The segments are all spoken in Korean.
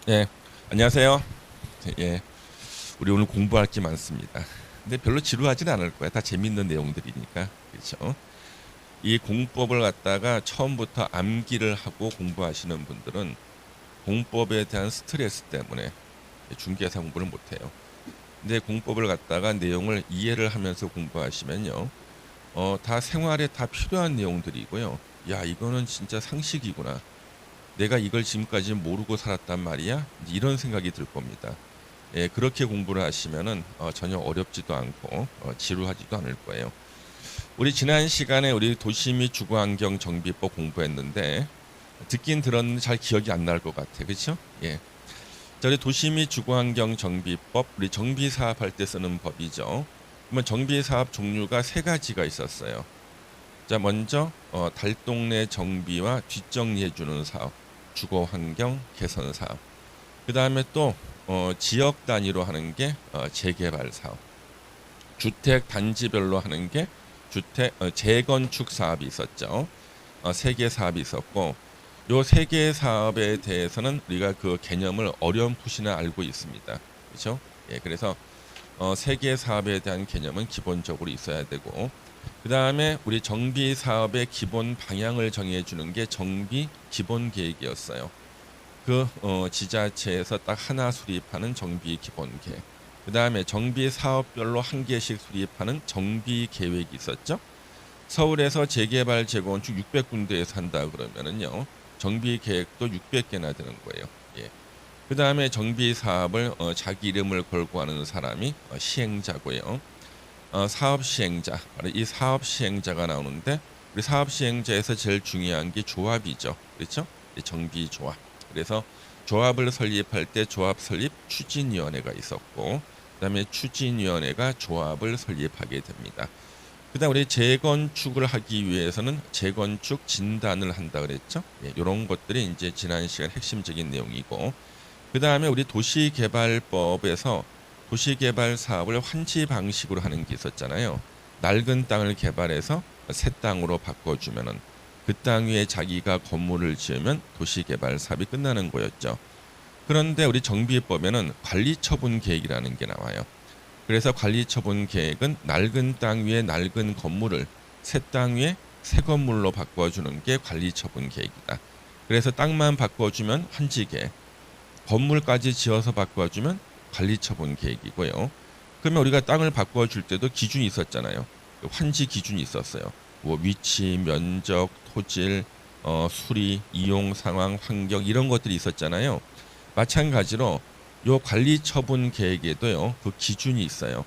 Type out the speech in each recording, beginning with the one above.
예, 안녕하세요. 예, 우리 오늘 공부할 게 많습니다. 근데 별로 지루하진 않을 거야. 다 재밌는 내용들이니까. 그렇죠? 이 공법을 갖다가 처음부터 암기를 하고 공부하시는 분들은 공법에 대한 스트레스 때문에 중개사 공부를 못 해요. 근데 공법을 갖다가 내용을 이해를 하면서 공부하시면요. 다 생활에 다 필요한 내용들이고요. 야, 이거는 진짜 상식이구나. 내가 이걸 지금까지 모르고 살았단 말이야. 이런 생각이 들 겁니다. 예, 그렇게 공부를 하시면은 전혀 어렵지도 않고 지루하지도 않을 거예요. 우리 지난 시간에 우리 도시 및 주거환경 정비법 공부했는데 듣긴 들었는데 잘 기억이 안 날 것 같아, 그렇죠? 예, 저희 도시 및 주거환경 정비법 우리 정비 사업할 때 쓰는 법이죠. 그러면 정비 사업 종류가 세 가지가 있었어요. 자, 먼저 달동네 정비와 뒷정리해 주는 사업, 주거환경 개선 사업. 그 다음에 또 지역 단위로 하는 게 재개발 사업, 주택 단지별로 하는 게 주택 재건축 사업이 있었죠. 세 개 사업이 있었고 요 세 개 사업에 대해서는 우리가 그 개념을 어렴풋이나 알고 있습니다. 그렇죠? 예, 그래서 세 개 사업에 대한 개념은 기본적으로 있어야 되고 그 다음에 우리 정비 사업의 기본 방향을 정해주는 게 정비 기본 계획이었어요. 그 지자체에서 딱 하나 수립하는 정비 기본 계획. 그 다음에 정비 사업별로 한 개씩 수립하는 정비 계획이 있었죠. 서울에서 재개발 재건축 600군데에서 한다 그러면은요. 정비 계획도 600개나 되는 거예요. 예. 그 다음에 정비 사업을 자기 이름을 걸고 하는 사람이 시행자고요. 사업 시행자, 바로 이 사업 시행자가 나오는데 우리 사업 시행자에서 제일 중요한 게 조합이죠. 그렇죠? 정비 조합. 그래서 조합을 설립할 때 조합 설립 추진위원회가 있었고 그다음에 추진위원회가 조합을 설립하게 됩니다. 그다음 우리 재건축을 하기 위해서는 재건축 진단을 한다 그랬죠. 예, 이런 것들이 이제 지난 시간 핵심적인 내용이고 그다음에 우리 도시개발법에서 도시개발 사업을 환지 방식으로 하는 게 있었잖아요. 낡은 땅을 개발해서 새 땅으로 바꿔주면은 그 땅 위에 자기가 건물을 지으면 도시개발 사업이 끝나는 거였죠. 그런데 우리 정비법에는 관리처분 계획이라는 게 나와요. 그래서 관리처분 계획은 낡은 땅 위에 낡은 건물을 새 땅 위에 새 건물로 바꿔주는 게 관리처분 계획이다. 그래서 땅만 바꿔주면 환지 계획, 건물까지 지어서 바꿔주면 관리처분 계획이고요. 그러면 우리가 땅을 바꿔줄 때도 기준이 있었잖아요. 환지 기준이 있었어요. 뭐 위치, 면적, 토질, 수리, 이용 상황, 환경 이런 것들이 있었잖아요. 마찬가지로 요 관리처분 계획에도요 그 기준이 있어요.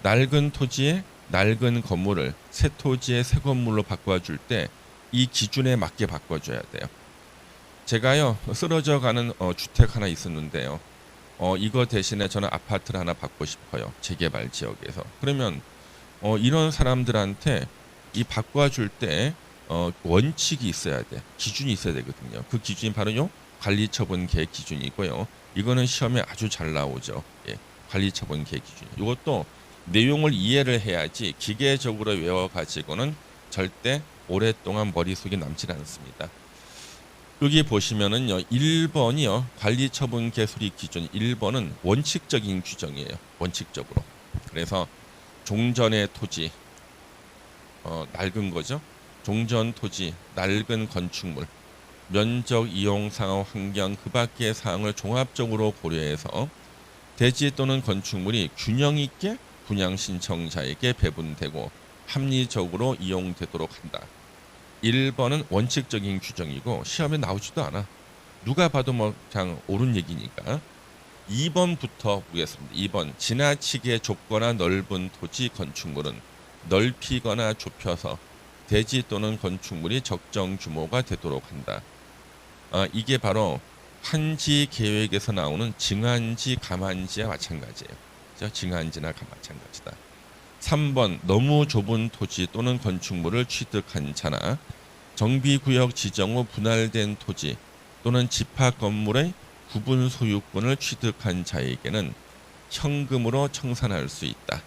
낡은 토지에 낡은 건물을 새 토지에 새 건물로 바꿔줄 때 이 기준에 맞게 바꿔줘야 돼요. 제가요 쓰러져 가는 주택 하나 있었는데요. 이거 대신에 저는 아파트를 하나 받고 싶어요. 재개발 지역에서. 그러면 이런 사람들한테 이 바꿔줄 때 원칙이 있어야 돼. 기준이 있어야 되거든요. 그 기준이 바로 요 관리처분 계획 기준이고요. 이거는 시험에 아주 잘 나오죠. 예, 관리처분 계획 기준. 이것도 내용을 이해를 해야지 기계적으로 외워가지고는 절대 오랫동안 머릿속에 남지 않습니다. 여기 보시면은요. 1번이요. 관리처분 개수리 기준 1번은 원칙적인 규정이에요. 원칙적으로. 그래서 종전의 토지 낡은 거죠. 종전 토지, 낡은 건축물, 면적, 이용 상황, 환경 그 밖의 사항을 종합적으로 고려해서 대지 또는 건축물이 균형 있게 분양 신청자에게 배분되고 합리적으로 이용되도록 한다. 1번은 원칙적인 규정이고 시험에 나오지도 않아. 누가 봐도 뭐 그냥 옳은 얘기니까. 2번부터 보겠습니다. 2번 지나치게 좁거나 넓은 토지 건축물은 넓히거나 좁혀서 대지 또는 건축물이 적정 규모가 되도록 한다. 이게 바로 환지 계획에서 나오는 증한지 감한지와 마찬가지예요. 그렇죠? 증한지나 마찬가지다. 3번 너무 좁은 토지 또는 건축물을 취득한 자나 정비구역 지정 후 분할된 토지 또는 집합 건물의 구분 소유권을 취득한 자에게는 현금으로 청산할 수 있다.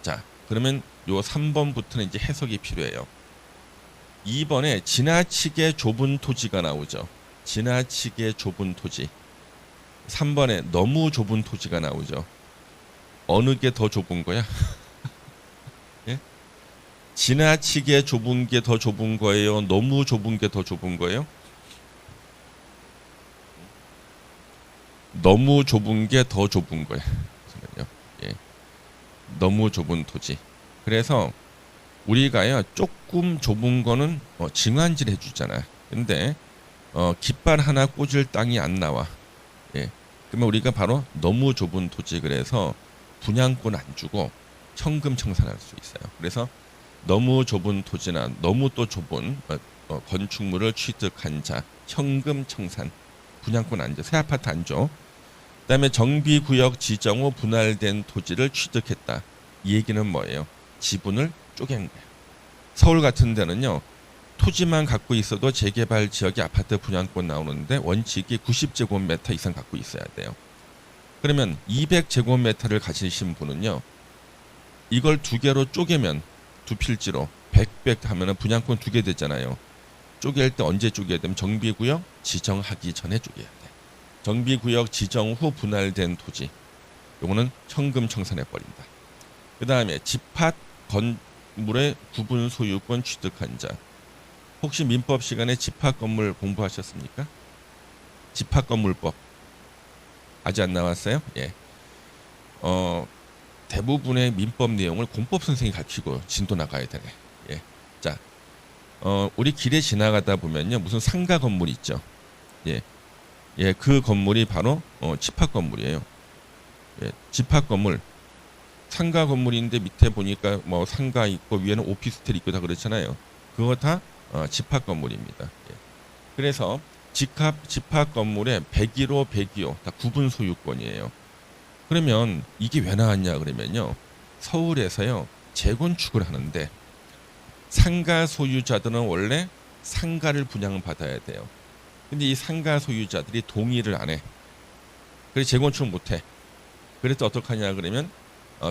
자, 그러면 요 3번부터는 이제 해석이 필요해요. 2번에 지나치게 좁은 토지가 나오죠. 지나치게 좁은 토지. 3번에 너무 좁은 토지가 나오죠. 어느 게 더 좁은 거야? 예? 지나치게 좁은 게 더 좁은 거예요? 너무 좁은 게 더 좁은 거예요? 너무 좁은 게 더 좁은 거예요. 잠깐만요. 예. 너무 좁은 토지. 그래서 우리가요 조금 좁은 거는 징환질 해주잖아. 근데 깃발 하나 꽂을 땅이 안 나와. 예. 그러면 우리가 바로 너무 좁은 토지 그래서 분양권 안 주고 현금 청산할 수 있어요. 그래서 너무 좁은 토지나 너무 또 좁은 건축물을 취득한 자 현금 청산 분양권 안 줘. 새 아파트 안 줘. 그다음에 정비구역 지정 후 분할된 토지를 취득했다. 이 얘기는 뭐예요? 지분을 쪼갠 거예요. 서울 같은 데는요. 토지만 갖고 있어도 재개발 지역에 아파트 분양권 나오는데 원칙이 90제곱미터 이상 갖고 있어야 돼요. 그러면 200제곱미터를 가지신 분은요. 이걸 두 개로 쪼개면 두 필지로 100 하면은 분양권 두 개 되잖아요. 쪼갤 때 언제 쪼개야 되면 정비구역 지정하기 전에 쪼개야 돼. 정비구역 지정 후 분할된 토지. 요거는 현금 청산해 버린다. 그다음에 집합 건물의 구분 소유권 취득한 자. 혹시 민법 시간에 집합 건물 공부하셨습니까? 집합 건물법 아직 안 나왔어요? 예. 대부분의 민법 내용을 공법 선생이 가르치고 진도 나가야 되네. 예. 자, 우리 길에 지나가다 보면요 무슨 상가 건물 있죠. 예, 예, 그 건물이 바로 집합 건물이에요. 예, 집합 건물. 상가 건물인데 밑에 보니까 뭐 상가 있고 위에는 오피스텔 있고 다 그렇잖아요. 그거 다 집합 건물입니다. 예. 그래서 집합 건물에 101호, 102호 다 구분 소유권이에요. 그러면 이게 왜 나왔냐 그러면요. 서울에서요 재건축을 하는데 상가 소유자들은 원래 상가를 분양받아야 돼요. 근데 이 상가 소유자들이 동의를 안 해. 그래서 재건축을 못 해. 그래서 어떡하냐 그러면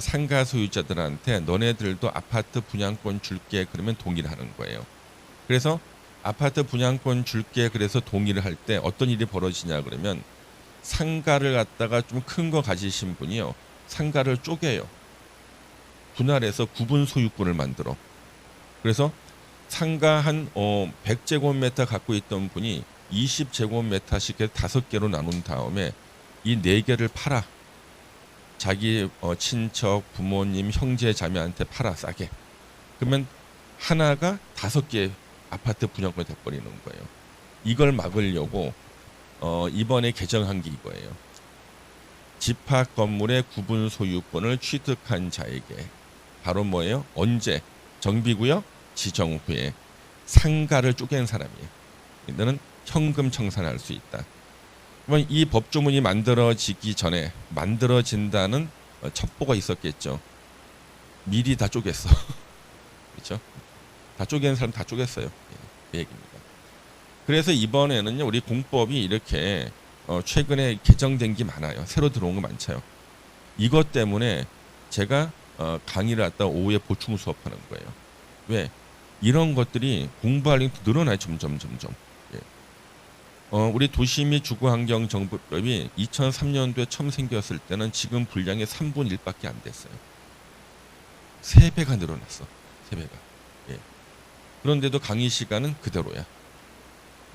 상가 소유자들한테 너네들도 아파트 분양권 줄게 그러면 동의를 하는 거예요. 그래서 아파트 분양권 줄게 그래서 동의를 할 때 어떤 일이 벌어지냐 그러면 상가를 갖다가 좀 큰 거 가지신 분이요. 상가를 쪼개요. 분할해서 구분 소유권을 만들어. 그래서 상가 한 100제곱미터 갖고 있던 분이 20제곱미터씩 해서 5개로 나눈 다음에 이 4개를 팔아. 자기 친척, 부모님, 형제, 자매한테 팔아 싸게. 그러면 하나가 5개 아파트 분양권이 돼버리는 거예요. 이걸 막으려고 이번에 개정한 게 이거예요. 집합 건물의 구분 소유권을 취득한 자에게 바로 뭐예요? 언제? 정비구역 지정 후에 상가를 쪼갠 사람이에요. 너는 현금 청산할 수 있다. 그러면 이 법조문이 만들어지기 전에 만들어진다는 첩보가 있었겠죠. 미리 다 쪼갰어. 그렇죠? 다 쪼갠 사람 다 쪼갰어요. 예, 그 얘기입니다. 그래서 이번에는요 우리 공법이 이렇게 최근에 개정된 게 많아요. 새로 들어온 거 많죠. 이것 때문에 제가 강의를 갖다 오후에 보충 수업하는 거예요. 왜? 이런 것들이 공부할 게 늘어나요. 점점. 예. 우리 도시 및 주거환경정보법이 2003년도에 처음 생겼을 때는 지금 분량의 3분의 1밖에 안 됐어요. 3배가 늘어났어. 3배가. 예. 그런데도 강의 시간은 그대로야.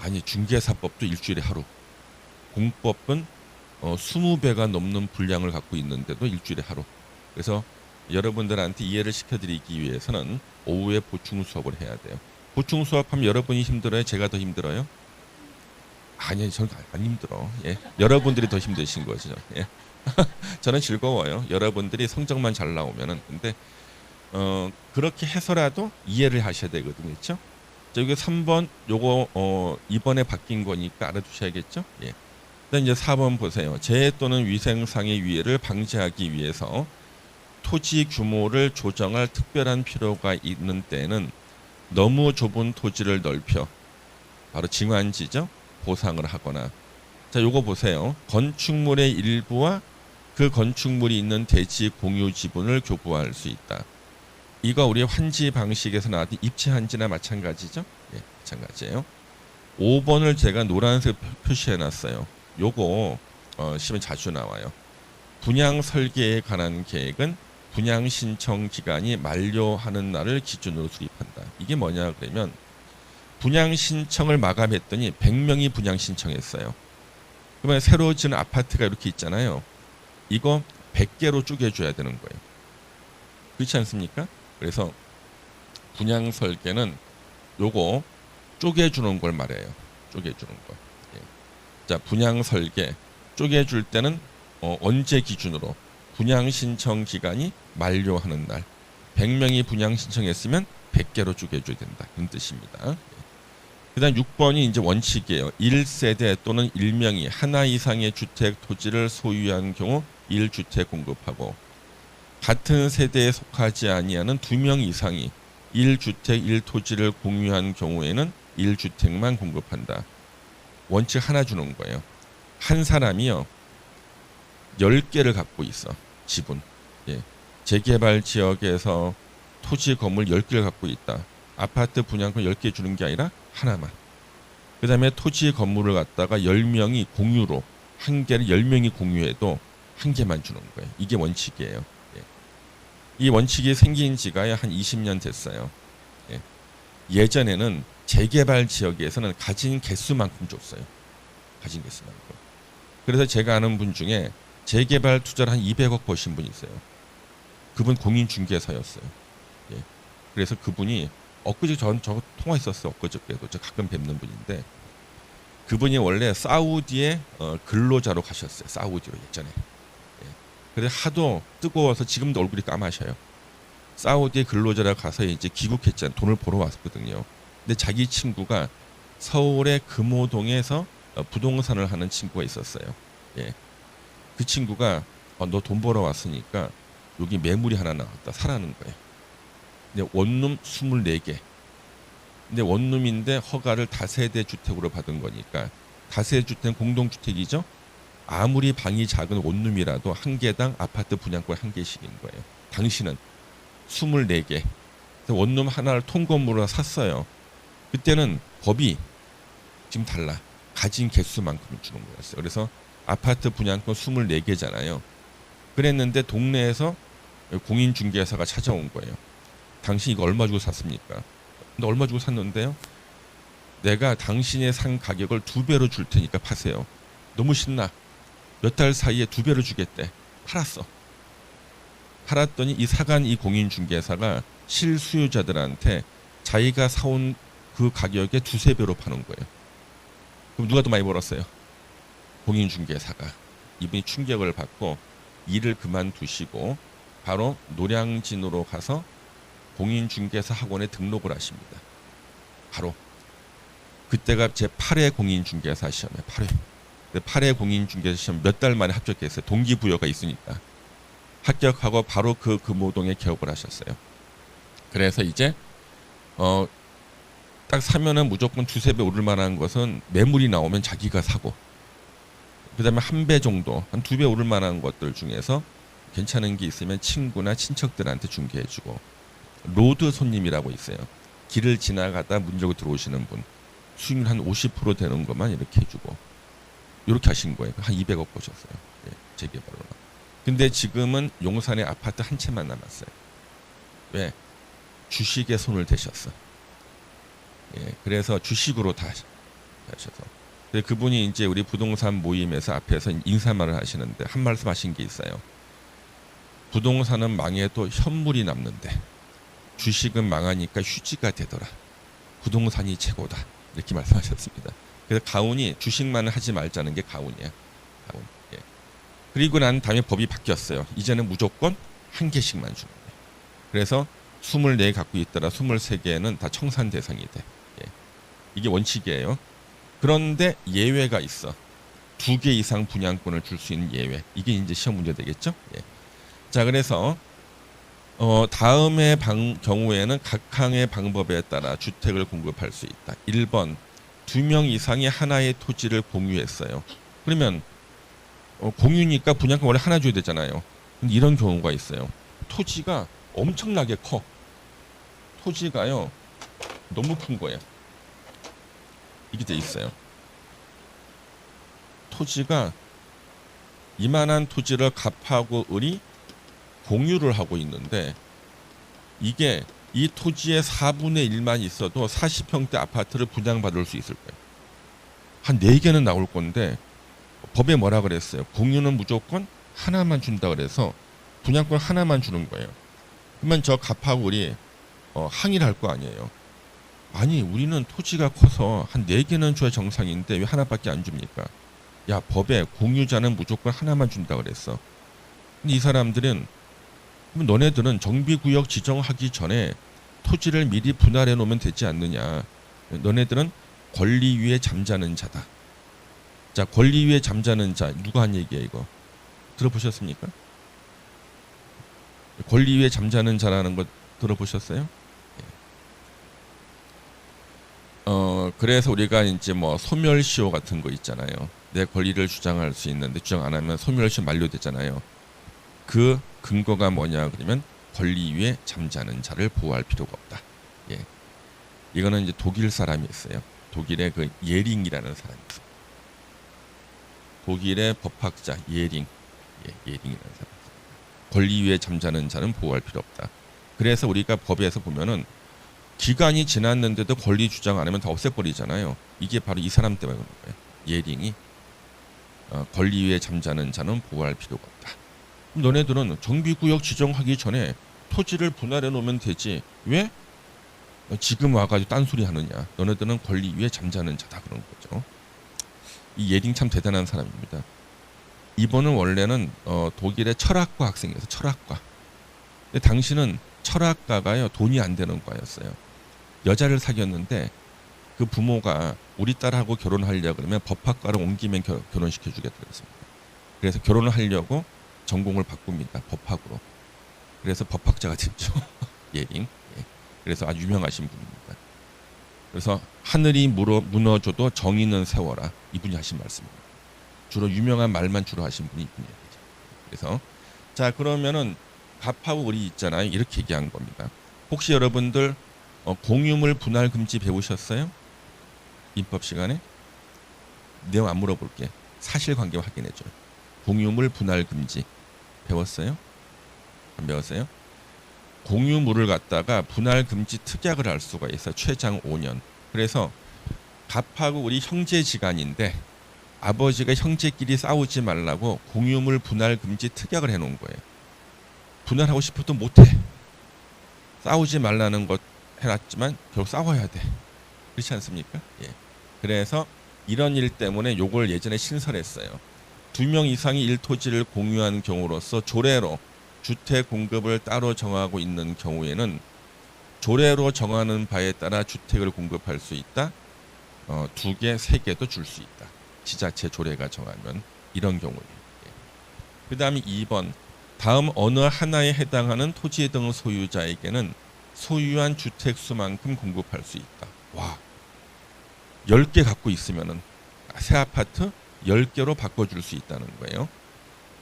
아니 중개사법도 일주일에 하루. 공법은 20배가 넘는 분량을 갖고 있는데도 일주일에 하루. 그래서 여러분들한테 이해를 시켜드리기 위해서는 오후에 보충 수업을 해야 돼요. 보충 수업하면 여러분이 힘들어요? 제가 더 힘들어요? 아니요, 저는 안 힘들어. 예. 여러분들이 더 힘드신 거죠. 예. 저는 즐거워요. 여러분들이 성적만 잘 나오면은. 근데 그렇게 해서라도 이해를 하셔야 되거든요. 그렇죠? 자, 여기 3번 요거 이번에 바뀐 거니까 알아두셔야겠죠? 예. 그다음 이제 4번 보세요. 재해 또는 위생상의 위해를 방지하기 위해서 토지 규모를 조정할 특별한 필요가 있는 때는 너무 좁은 토지를 넓혀 바로 징환지죠. 보상을 하거나. 자, 요거 보세요. 건축물의 일부와 그 건축물이 있는 대지 공유 지분을 교부할 수 있다. 이거 우리 환지 방식에서 나왔던 입체 환지나 마찬가지죠? 예, 마찬가지예요. 5번을 제가 노란색 표시해 놨어요. 요거 시험에 자주 나와요. 분양 설계에 관한 계획은 분양 신청 기간이 만료하는 날을 기준으로 수립한다. 이게 뭐냐 그러면 분양 신청을 마감했더니 100명이 분양 신청했어요. 그러면 새로 지은 아파트가 이렇게 있잖아요. 이거 100개로 쪼개줘야 되는 거예요. 그렇지 않습니까? 그래서 분양 설계는 요거 쪼개주는 걸 말해요. 쪼개주는 거. 예. 자, 분양 설계 쪼개줄 때는 언제 기준으로 분양 신청 기간이 만료하는 날 100명이 분양 신청했으면 100개로 쪼개줘야 된다. 그런 뜻입니다. 그다음 6번이 이제 원칙이에요. 1세대 또는 1명이 하나 이상의 주택 토지를 소유한 경우 1주택 공급하고 같은 세대에 속하지 아니하는 2명 이상이 1주택 1토지를 공유한 경우에는 1주택만 공급한다. 원칙 하나 주는 거예요. 한 사람이요 10개를 갖고 있어. 지분. 예. 재개발 지역에서 토지 건물 10개를 갖고 있다. 아파트 분양권 10개 주는 게 아니라 하나만. 그 다음에 토지 건물을 갖다가 10명이 공유로 한 개를 10명이 공유해도 한 개만 주는 거예요. 이게 원칙이에요. 예. 이 원칙이 생긴 지가 한 20년 됐어요. 예. 예전에는 재개발 지역에서는 가진 개수만큼 줬어요. 가진 개수만큼. 그래서 제가 아는 분 중에 재개발 투자를 한 200억 버신 분이 있어요. 그분 공인중개사였어요. 예. 그래서 그분이 엊그제 저 통화했었어요. 엊그저께도 저 가끔 뵙는 분인데 그분이 원래 사우디에 근로자로 가셨어요. 사우디로 예전에. 예. 그래서 하도 뜨거워서 지금도 얼굴이 까마셔요. 사우디에 근로자로 가서 이제 귀국했잖아요. 돈을 벌어 왔거든요. 근데 자기 친구가 서울의 금호동에서 부동산을 하는 친구가 있었어요. 예. 그 친구가 너 돈 벌어 왔으니까 여기 매물이 하나 나왔다. 사라는 거예요. 근데 원룸 24개. 근데 원룸인데 허가를 다세대 주택으로 받은 거니까 다세대 주택은 공동주택이죠. 아무리 방이 작은 원룸이라도 한 개당 아파트 분양권 한 개씩인 거예요. 당신은 24개. 원룸 하나를 통건물로 샀어요. 그때는 법이 지금 달라. 가진 개수만큼 주는 거였어요. 그래서 아파트 분양권 24개잖아요. 그랬는데 동네에서 공인중개사가 찾아온 거예요. 당신 이거 얼마 주고 샀습니까? 근데 얼마 주고 샀는데요? 내가 당신의 산 가격을 2배로 줄 테니까 파세요. 너무 신나. 몇 달 사이에 2배로 주겠대. 팔았어. 팔았더니 이 사간 이 공인중개사가 실수요자들한테 자기가 사온 그 가격에 2~3배로 파는 거예요. 그럼 누가 더 많이 벌었어요? 공인중개사가. 이분이 충격을 받고 일을 그만두시고 바로 노량진으로 가서 공인중개사 학원에 등록을 하십니다. 바로 그때가 제 8회 공인중개사 시험에 8회 공인중개사 시험 몇 달 만에 합격했어요. 동기부여가 있으니까 합격하고 바로 그 금호동에 개업을 하셨어요. 그래서 이제 딱 사면은 무조건 2~3배 오를 만한 것은 매물이 나오면 자기가 사고 그 다음에 1배 정도 한 2배 오를 만한 것들 중에서 괜찮은 게 있으면 친구나 친척들한테 중개해주고 로드 손님이라고 있어요. 길을 지나가다 문 열고 들어오시는 분 수익률 한 50% 되는 것만 이렇게 해주고 이렇게 하신 거예요. 한 200억 버셨어요. 예, 재개발로. 근데 지금은 용산에 아파트 한 채만 남았어요. 왜? 주식에 손을 대셨어. 예, 그래서 주식으로 다 하셔서. 그분이 이제 우리 부동산 모임에서 앞에서 인사말을 하시는데 한 말씀 하신 게 있어요. 부동산은 망해도 현물이 남는데 주식은 망하니까 휴지가 되더라. 부동산이 최고다. 이렇게 말씀하셨습니다. 그래서 가훈이 주식만 하지 말자는 게 가훈이야. 가훈. 예. 그리고 난 다음에 법이 바뀌었어요. 이제는 무조건 한 개씩만 주는 거예요. 그래서 24개 갖고 있더라 23개는 다 청산 대상이 돼. 예. 이게 원칙이에요. 그런데 예외가 있어. 2개 이상 분양권을 줄 수 있는 예외. 이게 이제 시험 문제 되겠죠? 예. 자, 그래서 다음의 경우에는 각 항의 방법에 따라 주택을 공급할 수 있다. 1번 2명 이상이 하나의 토지를 공유했어요. 그러면 공유니까 분양권 원래 하나 줘야 되잖아요. 근데 이런 경우가 있어요. 토지가 엄청나게 커. 토지가요 너무 큰 거예요. 이게 돼 있어요. 토지가 이만한 토지를 갑하고 을이 공유를 하고 있는데 이게 이 토지의 4분의 1만 있어도 40평대 아파트를 분양받을 수 있을 거예요. 한 4개는 나올 건데 법에 뭐라 그랬어요? 공유는 무조건 하나만 준다 그래서 분양권 하나만 주는 거예요. 그러면 저 갑하고 을이 항의를 할 거 아니에요. 아니 우리는 토지가 커서 한 4개는 줘야 정상인데 왜 하나밖에 안 줍니까? 야 법에 공유자는 무조건 하나만 준다 그랬어. 근데 이 사람들은 그럼 너네들은 정비구역 지정하기 전에 토지를 미리 분할해 놓으면 되지 않느냐. 너네들은 권리 위에 잠자는 자다. 자 권리 위에 잠자는 자 누가 한 얘기야 이거 들어보셨습니까? 권리 위에 잠자는 자라는 거 들어보셨어요? 그래서 우리가 이제 뭐 소멸시효 같은 거 있잖아요. 내 권리를 주장할 수 있는데 주장 안 하면 소멸시효 만료되잖아요. 그 근거가 뭐냐 그러면 권리 위에 잠자는 자를 보호할 필요가 없다. 예. 이거는 이제 독일 사람이 있어요. 독일의 그 예링이라는 사람이 있어요. 독일의 법학자 예링. 예, 예링이라는 사람. 권리 위에 잠자는 자는 보호할 필요 없다. 그래서 우리가 법에서 보면은 기간이 지났는데도 권리 주장 안 하면 다 없애버리잖아요. 이게 바로 이 사람 때문에 그런 거예요. 예링이 권리 위에 잠자는 자는 보호할 필요가 없다. 그럼 너네들은 정비구역 지정하기 전에 토지를 분할해 놓으면 되지. 왜 지금 와가지고 딴소리 하느냐. 너네들은 권리 위에 잠자는 자다 그런 거죠. 이 예링 참 대단한 사람입니다. 이분은 원래는 독일의 철학과 학생이어서 철학과. 근데 당신은 철학과가요 돈이 안 되는 과였어요. 여자를 사귀었는데 그 부모가 우리 딸하고 결혼하려고 그러면 법학과를 옮기면 결혼시켜 주겠다 그랬습니다. 그래서 결혼을 하려고 전공을 바꿉니다. 법학으로. 그래서 법학자가 됐죠. 예링. 예. 그래서 아주 유명하신 분입니다. 그래서 하늘이 무너져도 정의는 세워라. 이분이 하신 말씀입니다. 주로 유명한 말만 주로 하신 분이 이분이에요. 그래서 자 그러면은 갑하고 을이 있잖아요. 이렇게 얘기한 겁니다. 혹시 여러분들 공유물 분할 금지 배우셨어요? 민법 시간에? 내용 안 물어볼게. 사실관계 확인해줘요. 공유물 분할 금지 배웠어요? 안 배웠어요? 공유물을 갖다가 분할 금지 특약을 할 수가 있어요. 최장 5년. 그래서 갑하고 을이 형제지간인데 아버지가 형제끼리 싸우지 말라고 공유물 분할 금지 특약을 해놓은 거예요. 분할하고 싶어도 못해. 싸우지 말라는 것 해놨지만 결국 싸워야 돼. 그렇지 않습니까? 예. 그래서 이런 일 때문에 요걸 예전에 신설했어요. 2명 이상이 일토지를 공유한 경우로서 조례로 주택 공급을 따로 정하고 있는 경우에는 조례로 정하는 바에 따라 주택을 공급할 수 있다. 2개, 3개도 줄 수 있다. 지자체 조례가 정하면 이런 경우에. 예. 그 다음에 2번. 다음 어느 하나에 해당하는 토지 등 소유자에게는 소유한 주택 수만큼 공급할 수 있다. 와, 10개 갖고 있으면은 새 아파트 10개로 바꿔줄 수 있다는 거예요.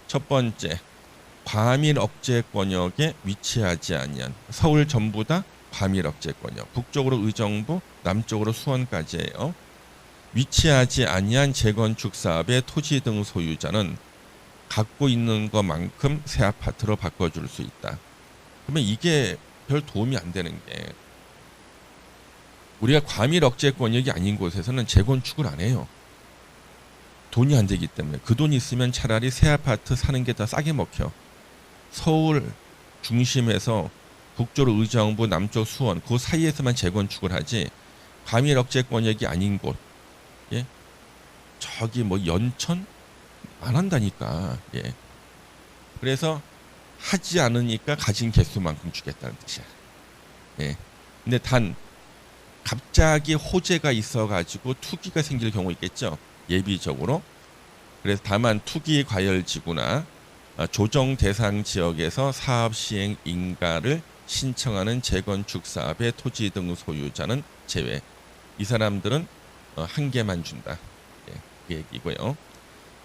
첫 번째, 과밀 억제권역에 위치하지 아니한 서울 전부 다 과밀 억제권역. 북쪽으로 의정부, 남쪽으로 수원까지예요. 위치하지 아니한 재건축 사업의 토지 등 소유자는 갖고 있는 것만큼 새 아파트로 바꿔줄 수 있다. 그러면 이게 별 도움이 안 되는 게 우리가 과밀 억제 권역이 아닌 곳에서는 재건축을 안 해요. 돈이 안 되기 때문에. 그 돈 있으면 차라리 새 아파트 사는 게 더 싸게 먹혀. 서울 중심에서 북쪽으로 의정부, 남쪽 수원 그 사이에서만 재건축을 하지 과밀 억제 권역이 아닌 곳. 예? 저기 뭐 연천 안 한다니까. 예. 그래서 하지 않으니까 가진 개수만큼 주겠다는 뜻이야. 예. 근데 단 갑자기 호재가 있어가지고 투기가 생길 경우 있겠죠. 예비적으로. 그래서 다만 투기 과열 지구나 조정 대상 지역에서 사업 시행 인가를 신청하는 재건축 사업의 토지 등 소유자는 제외. 이 사람들은 한 개만 준다. 예. 그 얘기고요.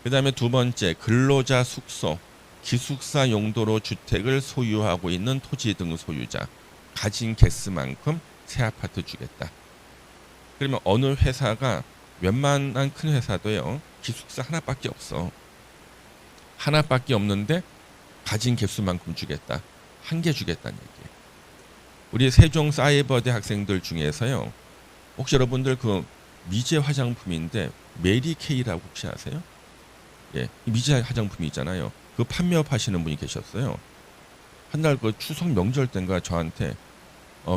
그 다음에 2번째, 근로자 숙소, 기숙사 용도로 주택을 소유하고 있는 토지 등 소유자, 가진 개수만큼 새 아파트 주겠다. 그러면 어느 회사가 웬만한 큰 회사도요, 기숙사 하나밖에 없어. 하나밖에 없는데 가진 개수만큼 주겠다. 한 개 주겠다는 얘기예요. 우리 세종사이버대 학생들 중에서요. 혹시 여러분들 그 미제 화장품인데 메리케이라고 혹시 아세요? 예, 미제 화장품이 있잖아요. 그 판매업하시는 분이 계셨어요. 한 날 그 추석 명절 때인가 저한테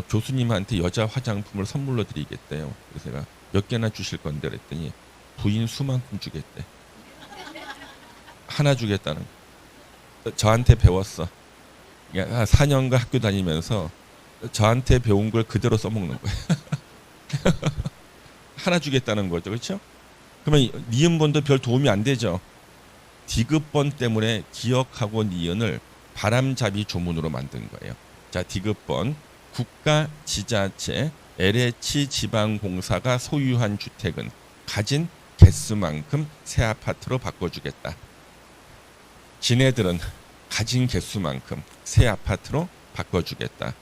교수님한테 여자 화장품을 선물로 드리겠대요. 그래서 제가 몇 개나 주실 건데 그랬더니 부인 수만큼 주겠대. 하나 주겠다는 거. 저한테 배웠어. 한 4년간 학교 다니면서 저한테 배운 걸 그대로 써먹는 거예요. 하나 주겠다는 거죠. 그렇죠? 그러면 니은본도 별 도움이 안 되죠. 디귿번 때문에 기억하고 니은을 바람잡이 조문으로 만든 거예요. 자, 디귿번 국가, 지자체, LH 지방공사가 소유한 주택은 가진 개수만큼 새 아파트로 바꿔주겠다. 지네들은 가진 개수만큼 새 아파트로 바꿔주겠다.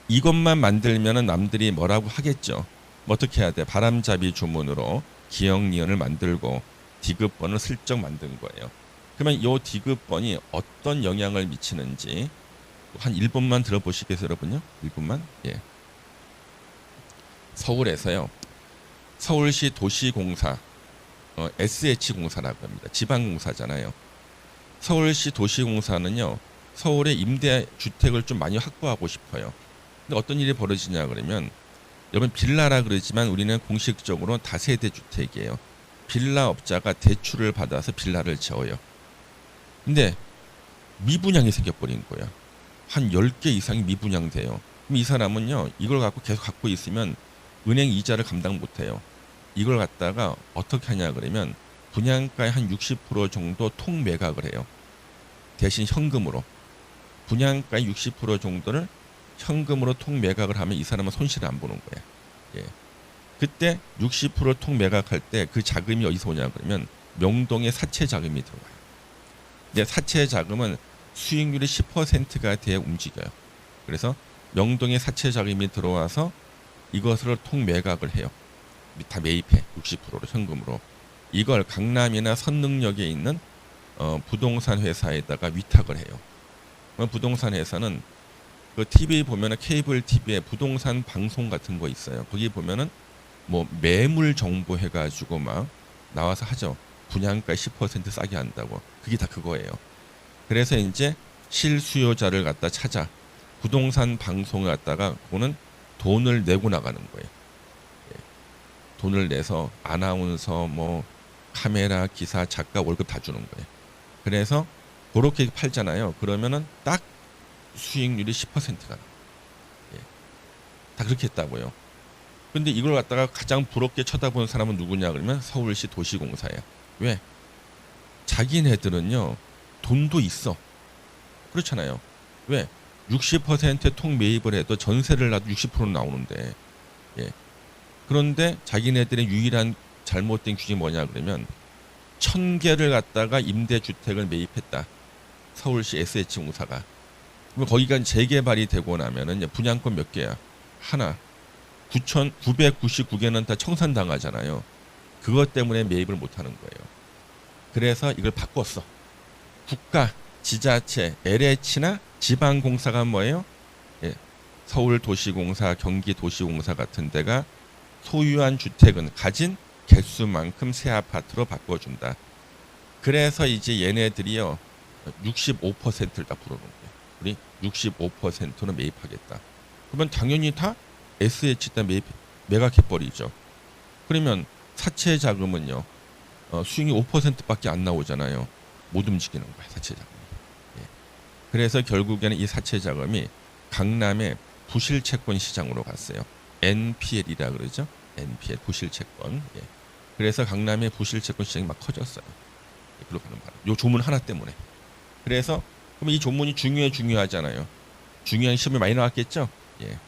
이것만 만들면 남들이 뭐라고 하겠죠. 어떻게 해야 돼? 바람잡이 조문으로 기억 니은을 만들고 디귿번을 슬쩍 만든 거예요. 그러면 이 디귿번이 어떤 영향을 미치는지 한 1분만 들어보시겠어요, 여러분요? 1분만. 예. 서울에서요. 서울시 도시공사, SH공사라고 합니다. 지방공사잖아요. 서울시 도시공사는요. 서울의 임대주택을 좀 많이 확보하고 싶어요. 근데 어떤 일이 벌어지냐 그러면 여러분 빌라라 그러지만 우리는 공식적으로 다세대 주택이에요. 빌라업자가 대출을 받아서 빌라를 지어요. 근데 미분양이 생겨버린 거야. 한 10개 이상이 미분양돼요. 그럼 이 사람은요. 이걸 갖고 계속 갖고 있으면 은행 이자를 감당 못해요. 이걸 갖다가 어떻게 하냐 그러면 분양가의 한 60% 정도 통매각을 해요. 대신 현금으로. 분양가의 60% 정도를 현금으로 통매각을 하면 이 사람은 손실을 안 보는 거야. 예. 그때 60% 통매각할 때 그 자금이 어디서 오냐 그러면 명동의 사채 자금이 들어와요. 근데 사채 자금은 수익률이 10%가 돼야 움직여요. 그래서 명동의 사채 자금이 들어와서 이것을 통매각을 해요. 다 매입해 60%로 현금으로. 이걸 강남이나 선능력에 있는 부동산 회사에다가 위탁을 해요. 부동산 회사는 그 TV 보면은 케이블 TV에 부동산 방송 같은 거 있어요. 거기 보면은 뭐 매물 정보 해가지고 막 나와서 하죠. 분양가 10% 싸게 한다고. 그게 다 그거예요. 그래서 이제 실수요자를 갖다 찾아 부동산 방송을 갖다가 그거는 돈을 내고 나가는 거예요. 예. 돈을 내서 아나운서 뭐 카메라 기사 작가 월급 다 주는 거예요. 그래서 그렇게 팔잖아요. 그러면은 딱 수익률이 10%가 나와요. 예. 다 그렇게 했다고요. 근데 이걸 갖다가 가장 부럽게 쳐다보는 사람은 누구냐 그러면 서울시 도시공사예요. 왜? 자기네들은요 돈도 있어. 그렇잖아요. 왜? 60% 통매입을 해도 전세를 놔도 60% 나오는데. 예. 그런데 자기네들의 유일한 잘못된 규정이 뭐냐 그러면 1000개를 갖다가 임대주택을 매입했다. 서울시 SH공사가. 그럼 거기가 재개발이 되고 나면은 분양권 몇 개야? 하나. 9,999개는 다 청산당하잖아요. 그것 때문에 매입을 못하는 거예요. 그래서 이걸 바꿨어. 국가, 지자체, LH나 지방공사가 뭐예요? 예, 서울도시공사, 경기도시공사 같은 데가 소유한 주택은 가진 개수만큼 새 아파트로 바꿔준다. 그래서 이제 얘네들이요 65%를 다 불어놓은 거예요. 우리 65%는 매입하겠다. 그러면 당연히 다 SH다 매각해버리죠. 그러면 사채 자금은요 수익이 5%밖에 안 나오잖아요. 못 움직이는 거예요. 사채 자금이. 예. 그래서 결국에는 이 사채 자금이 강남의 부실채권 시장으로 갔어요. NPL이라 그러죠. NPL 부실채권. 예. 그래서 강남의 부실채권 시장이 막 커졌어요. 예, 그렇게 하는 바람. 요 조문 하나 때문에. 그래서 그럼 이 조문이 중요하잖아요. 중요한 시험이 많이 나왔겠죠. 예.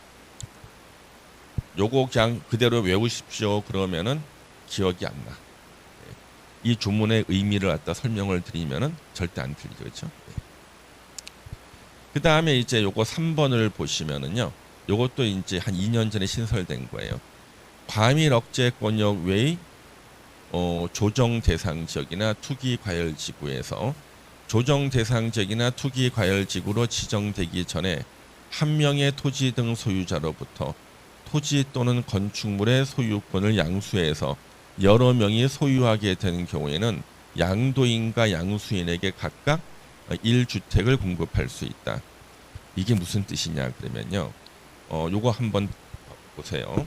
요거 그냥 그대로 외우십시오. 그러면은 기억이 안 나. 예. 이 조문의 의미를 갖다 설명을 드리면은 절대 안 틀리죠. 그렇죠? 예. 그 다음에 이제 요거 3번을 보시면은요. 요것도 이제 한 2년 전에 신설된 거예요. 과밀 억제 권역 외의 조정 대상 지역이나 투기 과열 지구에서 조정 대상 지역이나 투기 과열 지구로 지정되기 전에 한 명의 토지 등 소유자로부터 토지 또는 건축물의 소유권을 양수해서 여러 명이 소유하게 되는 경우에는 양도인과 양수인에게 각각 1주택을 공급할 수 있다. 이게 무슨 뜻이냐 그러면요. 요거 한번 보세요.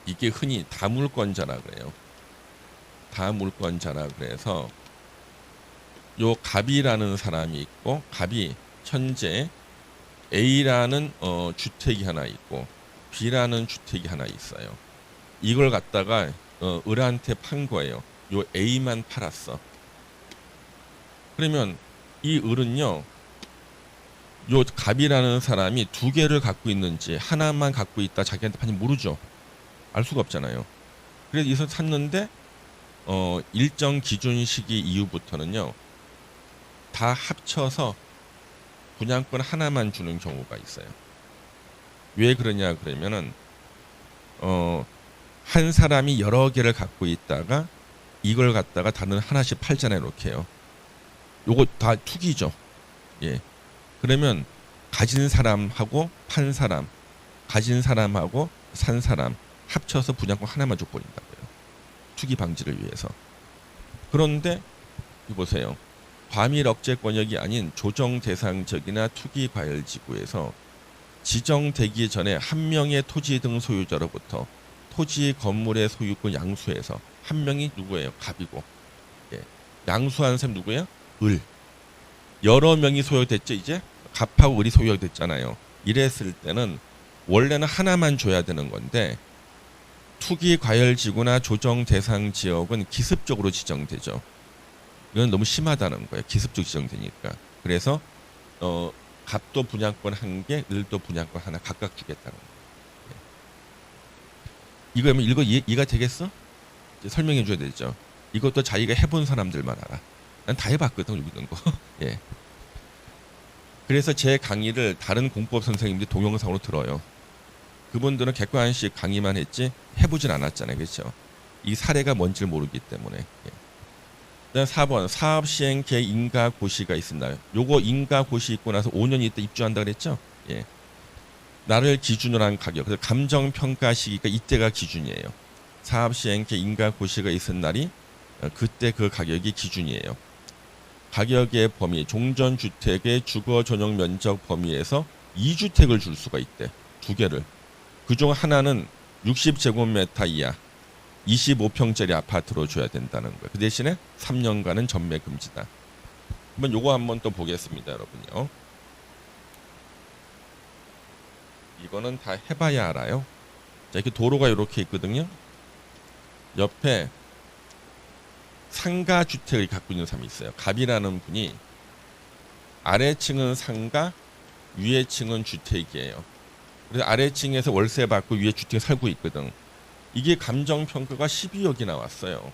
이게 흔히 다물권자라 그래요. 다물권자라 그래서 요 갑이라는 사람이 있고 갑이 현재 A라는 주택이 하나 있고 B라는 주택이 하나 있어요. 이걸 갖다가 을한테 판 거예요. 요 A만 팔았어. 그러면 이 을은요, 요 갑이라는 사람이 두 개를 갖고 있는지 하나만 갖고 있다 자기한테 판지 모르죠. 알 수가 없잖아요. 그래서 이서 샀는데 일정 기준 시기 이후부터는요, 다 합쳐서 분양권 하나만 주는 경우가 있어요. 왜 그러냐 그러면은 한 사람이 여러 개를 갖고 있다가 이걸 갖다가 다른 하나씩 팔잖아요. 이렇게 해요. 요거 다 투기죠. 예. 그러면 가진 사람하고 판 사람, 가진 사람하고 산 사람 합쳐서 분양권 하나만 줘버린다고요. 투기 방지를 위해서. 그런데 이 보세요. 과밀 억제 권역이 아닌 조정 대상 지역이나 투기 과열 지구에서 지정되기 전에 한 명의 토지 등 소유자로부터 토지 건물의 소유권 양수해서 한 명이 누구예요? 갑이고. 예. 양수한 사람 누구예요? 을. 여러 명이 소유됐죠. 이제 갑하고 을이 소유됐잖아요. 이랬을 때는 원래는 하나만 줘야 되는 건데 투기 과열 지구나 조정 대상 지역은 기습적으로 지정되죠. 이건 너무 심하다는 거예요. 기습적으로 지정되니까. 그래서 갑도 분양권 한 개, 을도 분양권 하나 각각 주겠다는 거예요. 이거 이해가 되겠어? 이제 설명해 줘야 되죠. 이것도 자기가 해본 사람들만 알아. 난 다 해봤거든 여기 있는 거. 예. 그래서 제 강의를 다른 공법 선생님들이 동영상으로 들어요. 그분들은 객관식 강의만 했지 해보진 않았잖아요. 그렇죠? 이 사례가 뭔지 모르기 때문에. 예. 그다음 4번 사업 시행 계 인가 고시가 있습니다. 요거 인가 고시 있고 나서 5년 있다 입주한다 그랬죠? 예. 나를 기준으로 한 가격. 그래서 감정 평가 시기가 이때가 기준이에요. 사업 시행 계 인가 고시가 있은 날이 그때 그 가격이 기준이에요. 가격의 범위, 종전주택의 주거 전용 면적 범위에서 2주택을 줄 수가 있대. 두 개를. 그중 하나는 60제곱미터 이하 25평짜리 아파트로 줘야 된다는 거예요. 그 대신에 3년간은 전매 금지다. 한번 요거 한번 또 보겠습니다, 여러분요. 이거는 다 해봐야 알아요. 자, 이렇게 도로가 이렇게 있거든요. 옆에 상가 주택을 갖고 있는 사람이 있어요. 갑이라는 분이 아래층은 상가, 위에층은 주택이에요. 그래서 아래층에서 월세 받고 위에 주택에 살고 있거든. 이게 감정평가가 12억이 나왔어요.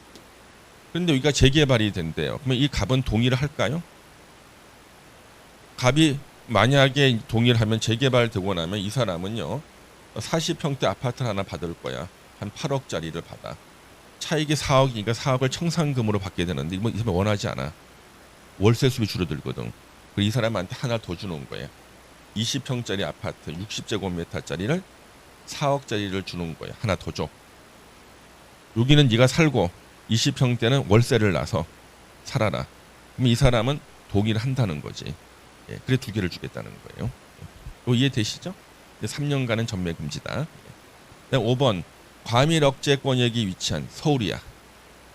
그런데 여기가 재개발이 된대요. 그러면 이 갑은 동의를 할까요? 갑이 만약에 동의를 하면 재개발되고 나면 이 사람은요 40평대 아파트를 하나 받을 거야. 한 8억짜리를 받아. 차익이 4억이니까 4억을 청산금으로 받게 되는데 이 사람 원하지 않아. 월세 수입이 줄어들거든. 그리고 이 사람한테 하나 더 주는 거예요. 20평짜리 아파트 60제곱미터짜리를 4억짜리를 주는 거예요. 하나 더 줘. 여기는 네가 살고 20평대는 월세를 나서 살아라. 그럼 이 사람은 동의를 한다는 거지. 예, 그래 두 개를 주겠다는 거예요. 이거 이해되시죠? 3년간은 전매 금지다. 5번 과밀 억제 권역이 위치한 서울이야.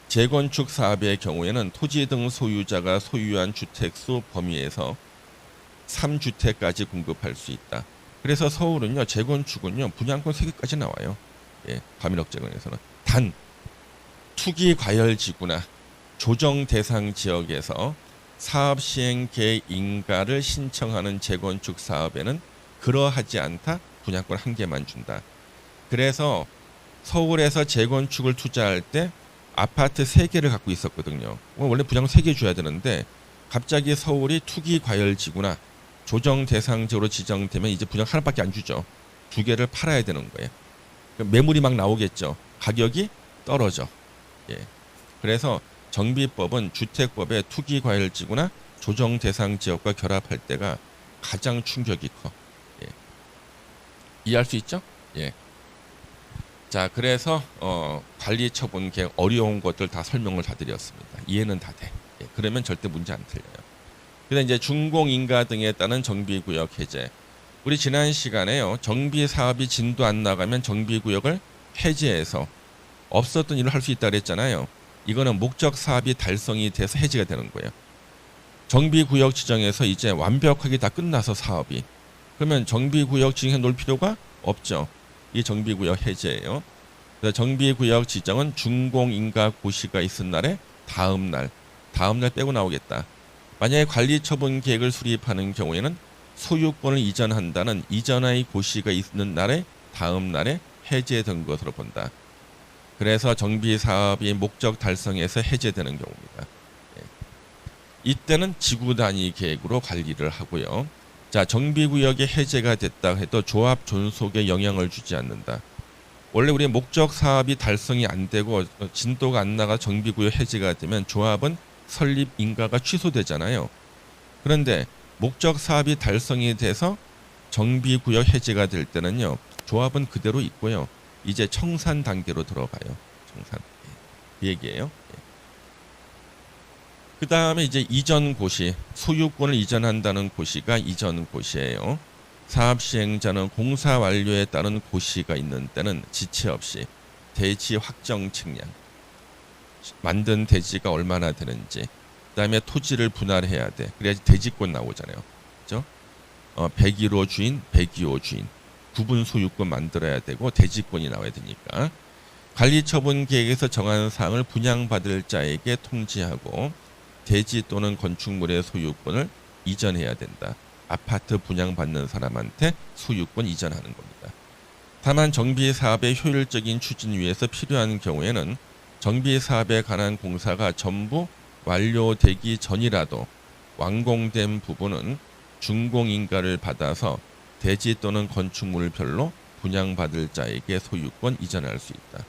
재건축 사업의 경우에는 토지 등 소유자가 소유한 주택수 범위에서 3주택까지 공급할 수 있다. 그래서 서울은요 재건축은요 분양권 3개까지 나와요. 예, 과밀 억제 권역에서는 단 투기 과열 지구나 조정 대상 지역에서 사업 시행 계 인가를 신청하는 재건축 사업에는 그러하지 않다. 분양권 1개만 준다. 그래서 서울에서 재건축을 투자할 때 아파트 3개를 갖고 있었거든요. 원래 분양권 3개 줘야 되는데 갑자기 서울이 투기 과열 지구나 조정 대상지로 지정되면 이제 분양 하나밖에 안 주죠. 2개를 팔아야 되는 거예요. 매물이 막 나오겠죠. 가격이 떨어져. 예. 그래서 정비법은 주택법의 투기과열지구나 조정 대상 지역과 결합할 때가 가장 충격이 커. 예. 이해할 수 있죠? 예. 자, 그래서 관리 처분 계획 어려운 것들 다 설명을 다 드렸습니다. 이해는 다 돼. 예. 그러면 절대 문제 안 틀려요. 그다음 이제 준공인가 등에 따른 정비구역 해제. 우리 지난 시간에요. 정비 사업이 진도 안 나가면 정비구역을 해제해서 없었던 일을 할 수 있다 그랬잖아요. 이거는 목적 사업이 달성이 돼서 해제가 되는 거예요. 정비구역 지정에서 이제 완벽하게 다 끝나서 사업이. 그러면 정비구역 지정해 놓을 필요가 없죠. 이 정비구역 해제예요. 그래서 정비구역 지정은 준공인가 고시가 있은 날에 다음 날 빼고 나오겠다. 만약에 관리처분 계획을 수립하는 경우에는 소유권을 이전한다는 이전의 고시가 있는 날에 다음 날에 해제된 것으로 본다. 그래서 정비 사업이 목적 달성에서 해제되는 경우입니다. 예. 이때는 지구 단위 계획으로 관리를 하고요. 자, 정비구역이 해제가 됐다 해도 조합 존속에 영향을 주지 않는다. 원래 우리 목적 사업이 달성이 안 되고 진도가 안 나가 정비구역 해제가 되면 조합은 설립 인가가 취소되잖아요. 그런데 목적 사업이 달성이 돼서 정비구역 해제가 될 때는요. 조합은 그대로 있고요. 이제 청산 단계로 들어가요. 청산. 그 얘기예요. 그 다음에 이제 이전 고시, 소유권을 이전한다는 고시가 이전 고시예요. 사업 시행자는 공사 완료에 따른 고시가 있는 때는 지체 없이 대지 확정 측량, 만든 대지가 얼마나 되는지, 그다음에 토지를 분할해야 돼. 그래야지 대지권 나오잖아요. 그죠? 101호 주인, 102호 주인 구분 소유권 만들어야 되고 대지권이 나와야 되니까 관리처분 계획에서 정한 사항을 분양받을 자에게 통지하고 대지 또는 건축물의 소유권을 이전해야 된다. 아파트 분양받는 사람한테 소유권 이전하는 겁니다. 다만 정비사업의 효율적인 추진 위해서 필요한 경우에는 정비사업에 관한 공사가 전부 완료되기 전이라도 완공된 부분은 준공인가를 받아서 대지 또는 건축물별로 분양받을 자에게 소유권 이전할 수 있다.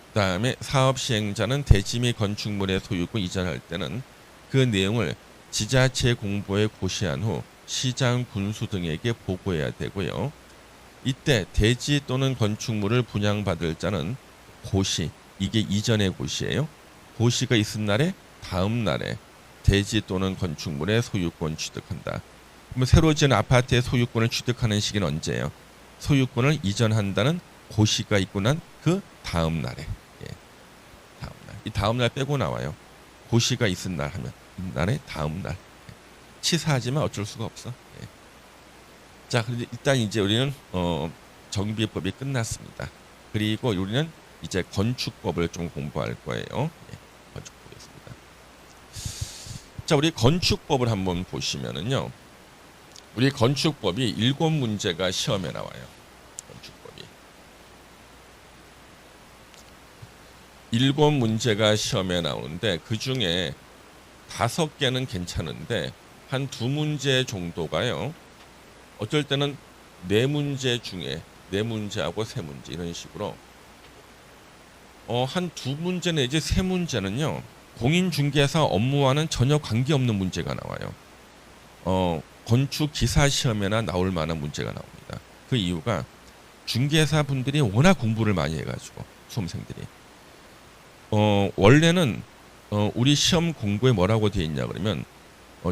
그 다음에 사업 시행자는 대지 및 건축물의 소유권 이전할 때는 그 내용을 지자체 공보에 고시한 후 시장 군수 등에게 보고해야 되고요. 이때 대지 또는 건축물을 분양받을 자는 고시, 이게 이전의 고시예요. 고시가 있은 날에 다음 날에 대지 또는 건축물의 소유권 취득한다. 그럼 새로 지은 아파트의 소유권을 취득하는 시기는 언제예요? 소유권을 이전한다는 고시가 있고 난 그 다음 날에. 예. 다음 날. 이 다음 날 빼고 나와요. 고시가 있은 날 하면 이날의 다음 날. 치사하지만 어쩔 수가 없어. 예. 자, 그런데 일단 이제 우리는 정비법이 끝났습니다. 그리고 우리는 이제 건축법을 좀 공부할 거예요. 예. 건축법이었습니다. 자, 우리 건축법을 한번 보시면은요. 우리 건축법이 7문제가 시험에 나와요. 건축법이 7문제가 시험에 나오는데 그 중에 5개는 괜찮은데 한 2문제 정도가요. 어쩔 때는 4문제 중에 4문제하고 3문제 이런 식으로 한 2문제 내지 3문제는요. 공인중개사 업무와는 전혀 관계없는 문제가 나와요. 건축 기사 시험에나 나올 만한 문제가 나옵니다. 그 이유가 중개사 분들이 워낙 공부를 많이 해가지고 수험생들이 원래는 우리 시험 공부에 뭐라고 되어 있냐 그러면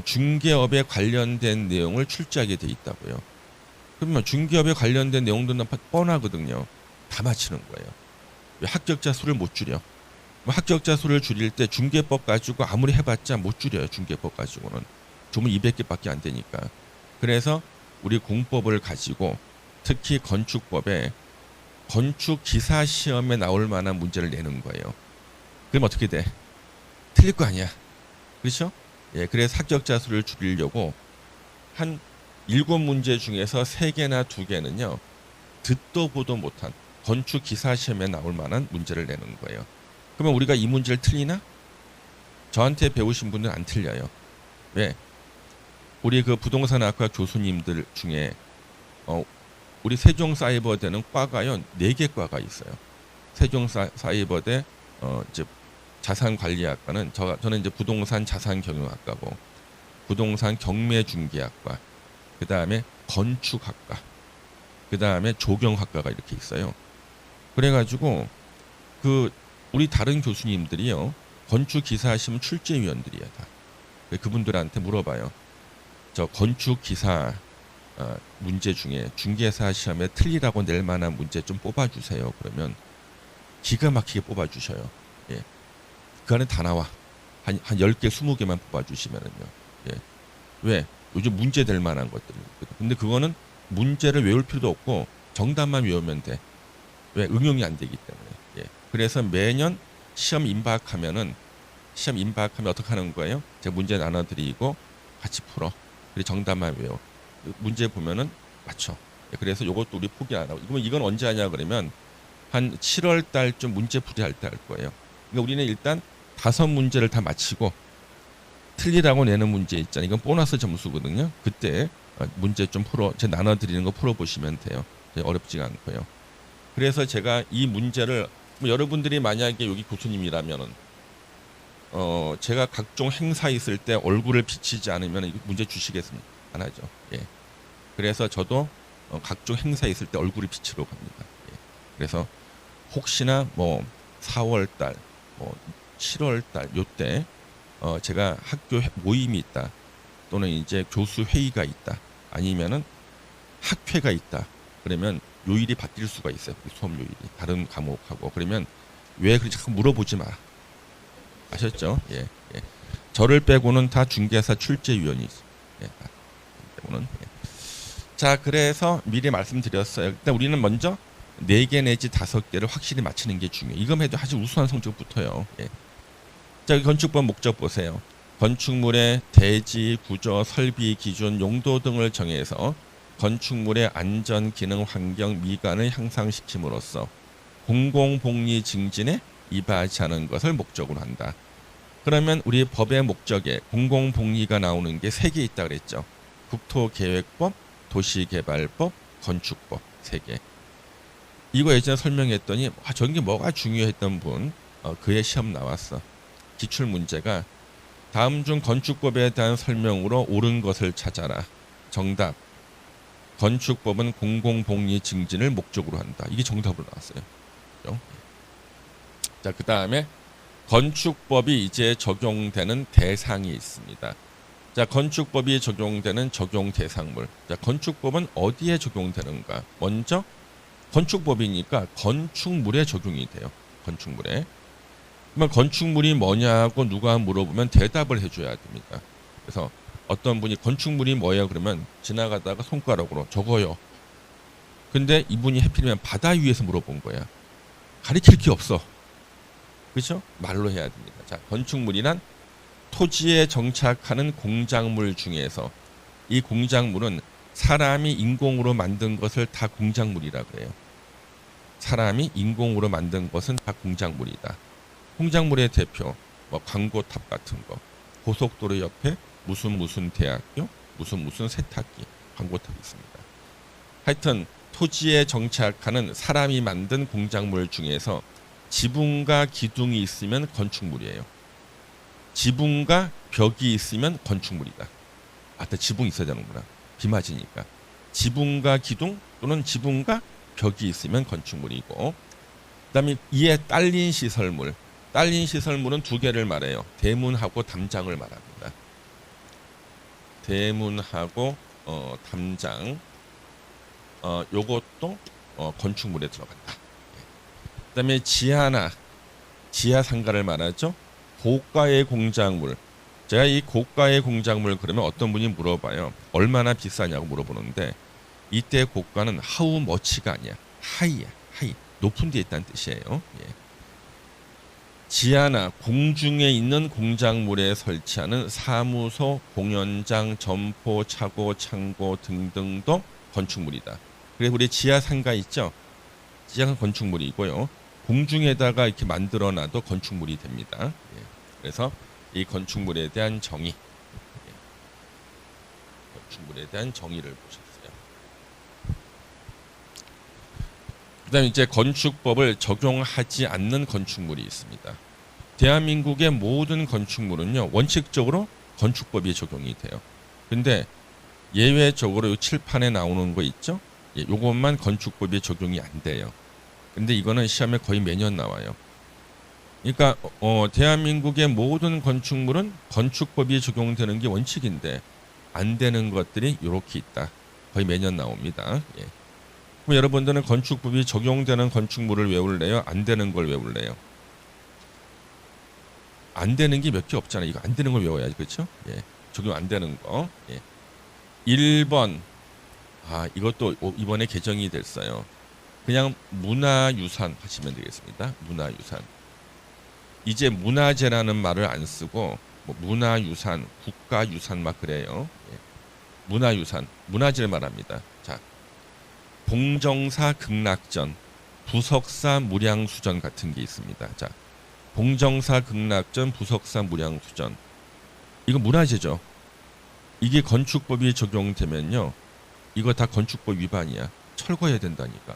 중개업에 관련된 내용을 출제하게 돼 있다고요. 그러면 중개업에 관련된 내용들은 뻔하거든요. 다 맞히는 거예요. 왜 합격자 수를 못 줄여? 합격자 수를 줄일 때 중개법 가지고 아무리 해봤자 못 줄여요. 중개법 가지고는 조문 200개밖에 안 되니까. 그래서 우리 공법을 가지고 특히 건축법에 건축 기사 시험에 나올 만한 문제를 내는 거예요. 그럼 어떻게 돼? 틀릴 거 아니야. 그렇죠? 예, 그래서 합격자 수를 줄이려고 한 7문제 중에서 3개나 2개는요. 듣도 보도 못한 건축 기사 시험에 나올 만한 문제를 내는 거예요. 그러면 우리가 이 문제를 틀리나? 저한테 배우신 분들은 안 틀려요. 왜? 우리 그 부동산학과 교수님들 중에 우리 세종사이버대는 과가요 4개 과가 있어요. 세종사이버대 이제 자산관리학과는 저는 이제 부동산 자산경영학과고, 부동산 경매중개학과, 그 다음에 건축학과, 그 다음에 조경학과가 이렇게 있어요. 그래가지고 그 우리 다른 교수님들이요, 건축기사 하시면 출제위원들이야 다. 그분들한테 물어봐요. 저 건축기사 문제 중에 중개사 시험에 틀리라고 낼 만한 문제 좀 뽑아주세요. 그러면 기가 막히게 뽑아주셔요. 예. 그 안에 다 나와. 한 10개, 20개만 뽑아주시면은요. 예. 왜? 요즘 문제 될 만한 것들. 근데 그거는 문제를 외울 필요도 없고 정답만 외우면 돼. 왜? 응용이 안 되기 때문에. 예. 그래서 매년 시험 임박하면 어떻게 하는 거예요? 제가 문제 나눠드리고 같이 풀어. 그리고 정답만 외워. 문제 보면은 맞춰. 예. 그래서 이것도 우리 포기 안 하고. 이건 언제 하냐 그러면 한 7월 달쯤 문제 풀이할 때 할 거예요. 그러니까 우리는 일단 5문제를 다 마치고 틀리라고 내는 문제 있잖아요. 이건 보너스 점수거든요. 그때 문제 좀 제가 나눠드리는 거 풀어보시면 돼요. 어렵지가 않고요. 그래서 제가 이 문제를 여러분들이 만약에 여기 교수님이라면은 제가 각종 행사 있을 때 얼굴을 비치지 않으면 문제 주시겠습니까? 안 하죠. 예. 그래서 저도 각종 행사 있을 때 얼굴을 비치러 갑니다. 예. 그래서 혹시나 4월 달, 7월 달 요때 제가 학교 모임이 있다, 또는 이제 교수 회의가 있다, 아니면은 학회가 있다, 그러면 요일이 바뀔 수가 있어요. 수업 요일이 다른 과목하고. 그러면 왜 그렇게 자꾸 물어보지 마. 아셨죠? 예, 예. 저를 빼고는 다 중개사 출제위원이 있어요. 예, 빼고는. 예. 자, 그래서 미리 말씀드렸어요. 일단 우리는 먼저 4개 내지 5개를 확실히 맞히는 게 중요해요. 이거만 해도 아주 우수한 성적 붙어요. 예. 자, 건축법 목적 보세요. 건축물의 대지, 구조, 설비, 기준, 용도 등을 정해서 건축물의 안전, 기능, 환경, 미관을 향상시킴으로써 공공복리 증진에 이바지 하는 것을 목적으로 한다. 그러면 우리 법의 목적에 공공복리가 나오는 게 3개 있다 그랬죠. 국토계획법, 도시개발법, 건축법 3개. 이거 예전에 설명했더니 저런 게 뭐가 중요했던 분, 그의 시험 나왔어. 기출 문제가 다음 중 건축법에 대한 설명으로 옳은 것을 찾아라. 정답. 건축법은 공공복리 증진을 목적으로 한다. 이게 정답으로 나왔어요. 그렇죠? 자, 그 다음에 건축법이 이제 적용되는 대상이 있습니다. 자, 건축법이 적용되는 적용 대상물. 자, 건축법은 어디에 적용되는가? 먼저 건축법이니까 건축물에 적용이 돼요. 건축물에. 그러면 건축물이 뭐냐고 누가 물어보면 대답을 해줘야 됩니다. 그래서 어떤 분이 건축물이 뭐예요? 그러면 지나가다가 손가락으로 적어요. 근데 이분이 해필이면 바다 위에서 물어본 거야. 가리킬 게 없어. 그렇죠? 말로 해야 됩니다. 자, 건축물이란 토지에 정착하는 공작물 중에서 이 공작물은 사람이 인공으로 만든 것을 다 공작물이라 그래요. 사람이 인공으로 만든 것은 다 공작물이다. 공작물의 대표, 광고탑 같은 거, 고속도로 옆에 무슨 대학교, 무슨 세탁기, 광고탑 있습니다. 하여튼 토지에 정착하는 사람이 만든 공작물 중에서 지붕과 기둥이 있으면 건축물이에요. 지붕과 벽이 있으면 건축물이다. 지붕 있어야 되는구나. 비 맞으니까. 지붕과 기둥 또는 지붕과 벽이 있으면 건축물이고, 그다음에 이에 딸린 시설물. 딸린 시설물은 2개를 말해요. 대문하고 담장을 말합니다. 대문하고 담장. 요것도 건축물에 들어간다. 그다음에 지하 상가를 말하죠. 고가의 공작물. 제가 이 고가의 공작물 그러면 어떤 분이 물어봐요. 얼마나 비싸냐고 물어보는데, 이때 고가는 how much가 아니야. 하이야. 하이. 높은 데 있다는 뜻이에요. 예. 지하나 공중에 있는 공작물에 설치하는 사무소, 공연장, 점포, 차고, 창고 등등도 건축물이다. 그래서 우리 지하 상가 있죠? 지하가 건축물이고요. 공중에다가 이렇게 만들어놔도 건축물이 됩니다. 예. 그래서 이 건축물에 대한 정의, 건축물에 대한 정의를 보셨어요. 그다음에 이제 건축법을 적용하지 않는 건축물이 있습니다. 대한민국의 모든 건축물은요 원칙적으로 건축법이 적용이 돼요. 근데 예외적으로 이 칠판에 나오는 거 있죠? 예, 요것만 건축법이 적용이 안 돼요. 근데 이거는 시험에 거의 매년 나와요. 그러니까 대한민국의 모든 건축물은 건축법이 적용되는 게 원칙인데 안 되는 것들이 이렇게 있다. 거의 매년 나옵니다. 예. 그럼 여러분들은 건축법이 적용되는 건축물을 외울래요? 안 되는 걸 외울래요? 안 되는 게 몇 개 없잖아요. 이거 안 되는 걸 외워야지, 그렇죠? 예. 적용 안 되는 거. 예. 1번. 이것도 이번에 개정이 됐어요. 그냥 문화유산 하시면 되겠습니다. 문화유산. 이제 문화재라는 말을 안 쓰고 뭐 문화유산, 국가유산 막 그래요. 예. 문화유산, 문화재를 말합니다. 자, 봉정사 극락전, 부석사 무량수전 같은 게 있습니다. 자, 봉정사 극락전, 부석사 무량수전. 이거 문화재죠. 이게 건축법이 적용되면요. 이거 다 건축법 위반이야. 철거해야 된다니까.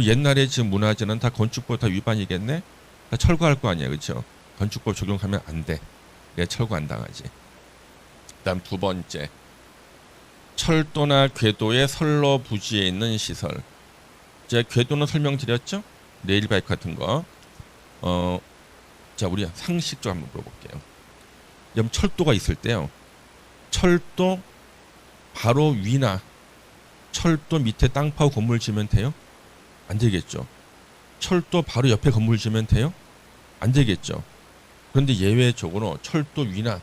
옛날에 지금 문화재는 다 건축법 다 위반이겠네? 다 철거할 거 아니야, 그렇죠? 건축법 적용하면 안 돼. 내가 철거 안 당하지. 그다음 두 번째, 철도나 궤도의 선로 부지에 있는 시설. 제가 궤도는 설명드렸죠? 레일바이크 같은 거. 자, 우리 상식 좀 한번 물어볼게요. 그럼 철도가 있을 때요. 철도 바로 위나 철도 밑에 땅 파고 건물 지면 돼요? 안 되겠죠. 철도 바로 옆에 건물 지면 돼요? 안 되겠죠. 그런데 예외적으로 철도 위나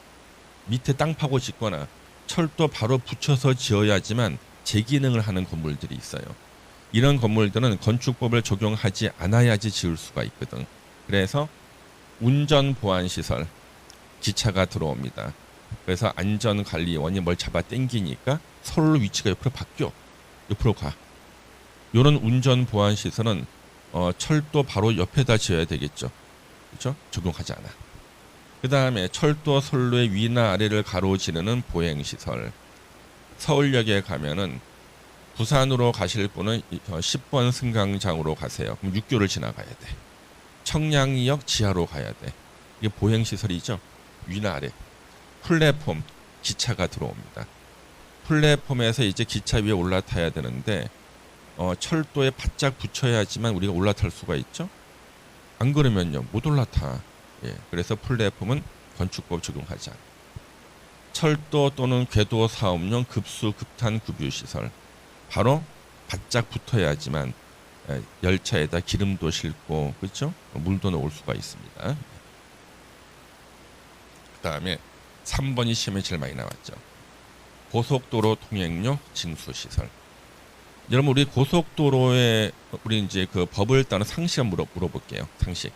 밑에 땅 파고 짓거나 철도 바로 붙여서 지어야지만 재기능을 하는 건물들이 있어요. 이런 건물들은 건축법을 적용하지 않아야지 지을 수가 있거든. 그래서 운전보안시설, 기차가 들어옵니다. 그래서 안전관리원이 뭘 잡아 당기니까 선로 위치가 옆으로 바뀌어. 옆으로 가. 이런 운전보안시설은 철도 바로 옆에다 지어야 되겠죠. 그렇죠? 적용하지 않아. 그 다음에 철도 선로의 위나 아래를 가로지르는 보행시설. 서울역에 가면은 부산으로 가실 분은 10번 승강장으로 가세요. 그럼 6교를 지나가야 돼. 청량리역 지하로 가야 돼. 이게 보행시설이죠. 위나 아래. 플랫폼, 기차가 들어옵니다. 플랫폼에서 이제 기차 위에 올라타야 되는데 철도에 바짝 붙여야지만 우리가 올라탈 수가 있죠. 안 그러면요 못 올라타. 예, 그래서 플랫폼은 건축법 적용하지 않아. 철도 또는 궤도 사업용 급수 급탄 급유 시설. 바로 바짝 붙어야지만 열차에다 기름도 싣고 그렇죠? 물도 넣을 수가 있습니다. 그다음에 3번이 시험에 제일 많이 나왔죠. 고속도로 통행료 징수 시설. 여러분 우리 고속도로에 우리 이제 그 법을 따른 상식 한번 물어볼게요. 상식.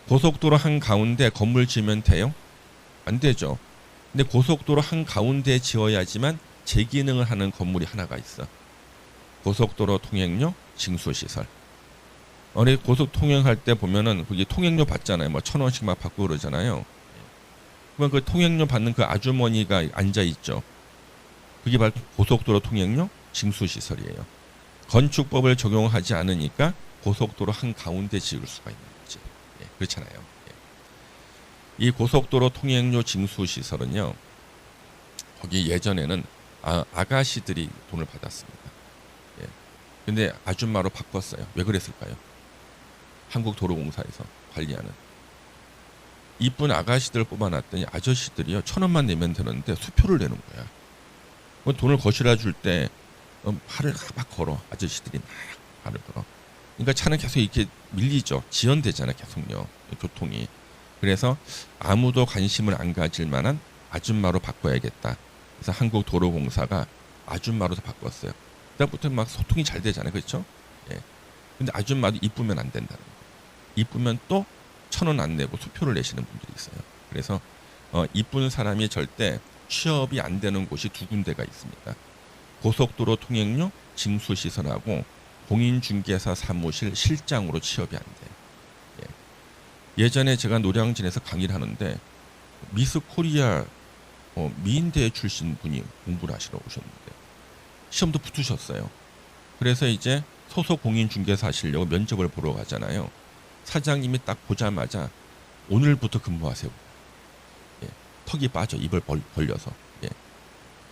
고속도로 한 가운데 건물 지으면 돼요? 안 되죠. 근데 고속도로 한 가운데 지어야지만 재기능을 하는 건물이 하나가 있어. 고속도로 통행료 징수 시설. 우리 고속 통행할 때 보면은 그게 통행료 받잖아요. 뭐 1,000원씩 막 받고 그러잖아요. 그러면 그 통행료 받는 그 아주머니가 앉아 있죠. 그게 바로 고속도로 통행료 징수 시설이에요. 건축법을 적용하지 않으니까 고속도로 한 가운데 지을 수가 있는 거지. 예, 그렇잖아요. 예. 이 고속도로 통행료 징수 시설은요. 거기 예전에는 아가씨들이 돈을 받았습니다. 예. 근데 아줌마로 바꿨어요. 왜 그랬을까요? 한국도로공사에서 관리하는. 이쁜 아가씨들을 뽑아놨더니 아저씨들이요 1,000원만 내면 되는데 수표를 내는 거야. 돈을 거실어 줄 때 팔을 막 걸어. 아저씨들이 막 팔을 걸어. 그러니까 차는 계속 이렇게 밀리죠. 지연되잖아 계속요. 교통이. 그래서 아무도 관심을 안 가질 만한 아줌마로 바꿔야겠다. 그래서 한국도로공사가 아줌마로 바꿨어요. 그다음부터 막 소통이 잘 되잖아요. 그렇죠? 예. 근데 아줌마도 이쁘면 안 된다는 거예요. 이쁘면 또 1,000원 안 내고 수표를 내시는 분들이 있어요. 그래서 이쁜 사람이 절대 취업이 안 되는 곳이 두 군데가 있습니다. 고속도로 통행료 징수시설하고 공인중개사 사무실 실장으로 취업이 안 돼요. 예. 예전에 제가 노량진에서 강의를 하는데 미스 코리아 미인대회 출신 분이 공부를 하시러 오셨는데 시험도 붙으셨어요. 그래서 이제 소속 공인중개사 하시려고 면접을 보러 가잖아요. 사장님이 딱 보자마자 오늘부터 근무하세요. 예, 턱이 빠져 입을 벌려서. 예.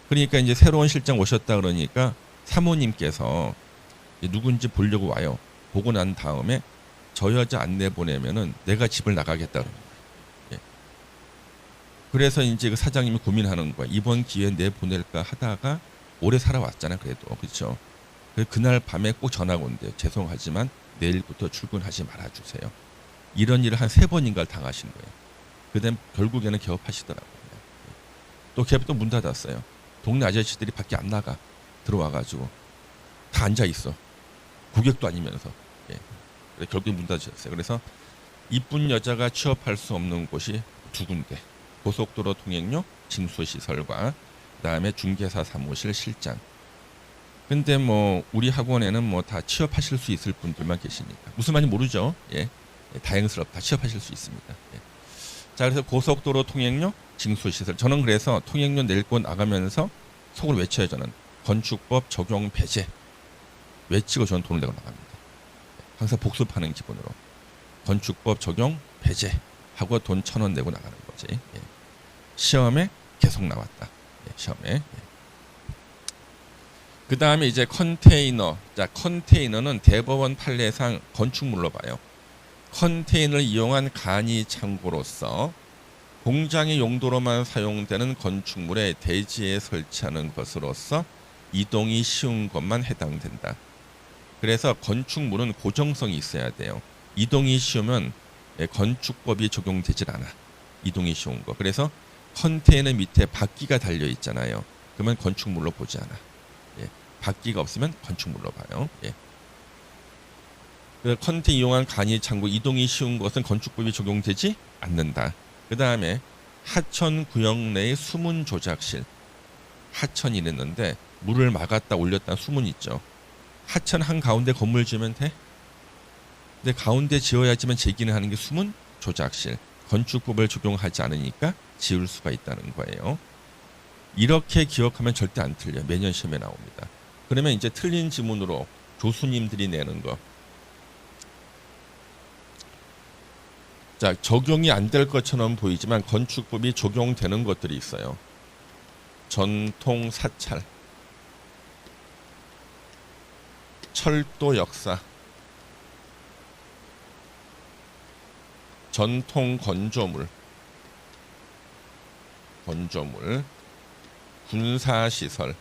그러니까 이제 새로운 실장 오셨다 그러니까 사모님께서 누군지 보려고 와요. 보고 난 다음에 저 여자 안 내보내면은 내가 집을 나가겠다 그럽니다. 예. 그래서 이제 그 사장님이 고민하는 거야. 이번 기회에 내보낼까 하다가 오래 살아왔잖아 그래도. 그렇죠. 그날 밤에 꼭 전화가 온대요. 죄송하지만 내일부터 출근하지 말아주세요. 이런 일을 한 3번인가를 당하신 거예요. 그다음 결국에는 개업하시더라고요. 또 개업도 문 닫았어요. 동네 아저씨들이 밖에 안 나가. 들어와가지고 다 앉아 있어. 고객도 아니면서. 예. 결국에 문 닫으셨어요. 그래서 이쁜 여자가 취업할 수 없는 곳이 2군데. 고속도로 통행료 징수시설과 그다음에 중개사 사무실 실장. 근데 뭐 우리 학원에는 뭐 다 취업하실 수 있을 분들만 계시니까 무슨 말인지 모르죠. 예, 다행스럽다. 취업하실 수 있습니다. 예. 자, 그래서 고속도로 통행료 징수시설. 저는 그래서 통행료 낼 곳 나가면서 속으로 외쳐요. 저는 건축법 적용 배제 외치고 저는 돈을 내고 나갑니다. 항상 복습하는 기분으로 건축법 적용 배제 하고 돈 1,000원 내고 나가는 거지. 예. 시험에 계속 나왔다. 예, 시험에. 예. 그 다음에 이제 컨테이너. 자, 컨테이너는 대법원 판례상 건축물로 봐요. 컨테이너를 이용한 간이 창고로서 공장의 용도로만 사용되는 건축물의 대지에 설치하는 것으로서 이동이 쉬운 것만 해당된다. 그래서 건축물은 고정성이 있어야 돼요. 이동이 쉬우면 건축법이 적용되질 않아. 이동이 쉬운 거. 그래서 컨테이너 밑에 바퀴가 달려 있잖아요. 그러면 건축물로 보지 않아. 예. 바퀴가 없으면 건축물로 봐요. 예. 그 컨테이너 이용한 간이 창고 이동이 쉬운 것은 건축법이 적용되지 않는다. 그 다음에 하천 구역 내의 수문 조작실. 하천이 있는데 물을 막았다 올렸다 수문 있죠. 하천 한 가운데 건물 지으면 돼? 근데 가운데 지어야지만 제기는 하는 게 수문 조작실. 건축법을 적용하지 않으니까 지을 수가 있다는 거예요. 이렇게 기억하면 절대 안 틀려. 매년 시험에 나옵니다. 그러면 이제 틀린 지문으로 교수님들이 내는 거. 자, 적용이 안 될 것처럼 보이지만 건축법이 적용되는 것들이 있어요. 전통 사찰, 철도 역사, 전통 건조물, 군사시설.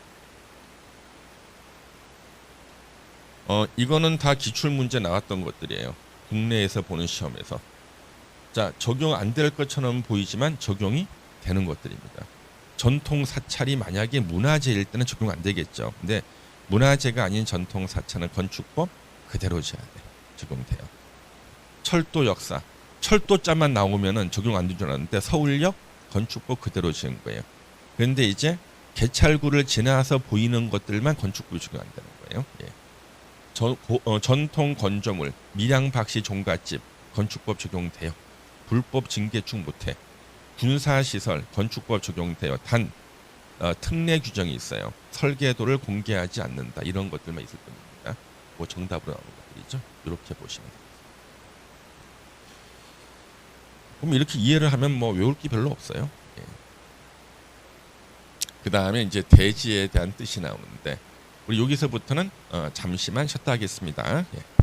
이거는 다 기출문제 나왔던 것들이에요. 국내에서 보는 시험에서. 자, 적용 안 될 것처럼 보이지만 적용이 되는 것들입니다. 전통 사찰이 만약에 문화재일 때는 적용 안 되겠죠. 근데 문화재가 아닌 전통 사찰은 건축법 그대로 지어야 돼. 적용돼요. 철도 역사. 철도자만 나오면은 적용 안 되는 줄 알았는데 서울역 건축법 그대로 지은 거예요. 그런데 이제 개찰구를 지나서 보이는 것들만 건축법이 적용 안 되는 거예요. 예. 전통 건조물, 밀양박씨 종갓집 건축법 적용돼요. 불법 징개축 못해. 군사시설 건축법 적용돼요. 단 특례 규정이 있어요. 설계도를 공개하지 않는다. 이런 것들만 있을 겁니다. 뭐 정답으로 나오는 것들이죠. 이렇게 보시면 됩니다. 그럼 이렇게 이해를 하면 뭐 외울 게 별로 없어요. 예. 그 다음에 이제 대지에 대한 뜻이 나오는데 우리 여기서부터는 잠시만 쉬었다 하겠습니다. 예.